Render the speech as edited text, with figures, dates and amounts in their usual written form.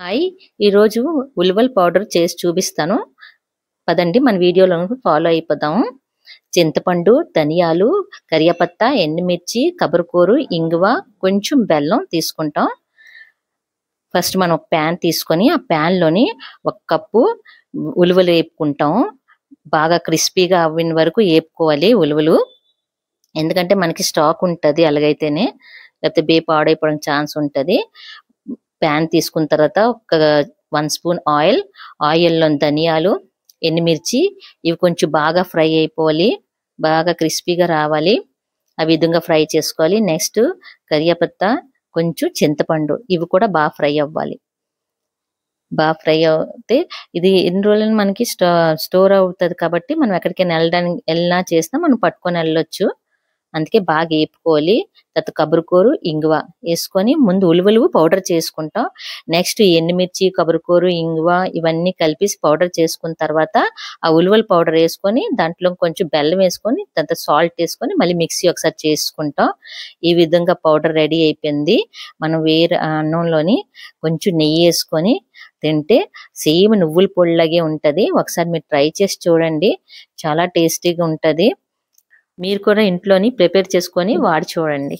Hi! ఈరోజు ఉలువల powder చేసి చూపిస్తాను. పదండి మన వీడియోలోకి ఫాలో అయిపోదాం. చింతపండు, ధనియాలు, కరియాపత్తా, ఎండుమిర్చి, కొబ్బరికూరు, ఇంగువ, కొంచెం బెల్లం తీసుకుంటాం. ఫస్ట్ మనం ఒక ప్యాన్ తీసుకొని ఆ ప్యాన్లోని 1 కప్పు ఉలువలు వేపుకుంటాం. బాగా క్రిస్పీగా అవ్విన వరకు వేపుకోవాలి ఉలువలు. ఎందుకంటే మనకి స్టాక్ ఉంటుంది అలాగైతేనే, లేకపోతే పాడైపోవడం ఛాన్స్ ఉంటుంది. ప్యాన్ తీసుకున్న తర్వాత ఒక 1 స్పూన్ ఆయిల్లో ధనియాలు, ఎండుమిర్చి ఇవి కొంచెం బాగా ఫ్రై అయిపోవాలి, బాగా క్రిస్పీగా రావాలి. ఆ విధంగా ఫ్రై చేసుకోవాలి. నెక్స్ట్ కరియాపత్తా, కొంచెం చింతపండు ఇవి కూడా బాగా ఫ్రై అవ్వాలి. బాగా ఫ్రై అవుతే ఇది ఎన్ని రోజులు మనకి స్టోర్ అవుతుంది కాబట్టి మనం ఎక్కడికైనా వెళ్ళినా చేసినా మనం పట్టుకొని వెళ్ళొచ్చు. అందుకే బాగా వేపుకోవాలి. తర్వాత కొబ్బరికూరు, ఇంగువ వేసుకొని ముందు ఉలువలు పౌడర్ చేసుకుంటాం. నెక్స్ట్ ఎండుమిర్చి, కొబ్బరికూరు, ఇంగువ ఇవన్నీ కలిపి పౌడర్ చేసుకున్న తర్వాత ఆ ఉలువల పౌడర్ వేసుకొని దాంట్లో కొంచెం బెల్లం వేసుకొని తర్వాత సాల్ట్ వేసుకొని మళ్ళీ మిక్సీ ఒకసారి చేసుకుంటాం. ఈ విధంగా పౌడర్ రెడీ అయిపోయింది. మనం వేరే అన్నంలోని కొంచెం నెయ్యి వేసుకొని తింటే సేమ్ నువ్వుల పొడిలాగే ఉంటుంది. ఒకసారి మీరు ట్రై చేసి చూడండి, చాలా టేస్టీగా ఉంటుంది. మీరు కూడా ఇంట్లోని ప్రిపేర్ చేసుకొని వాడి చూడండి.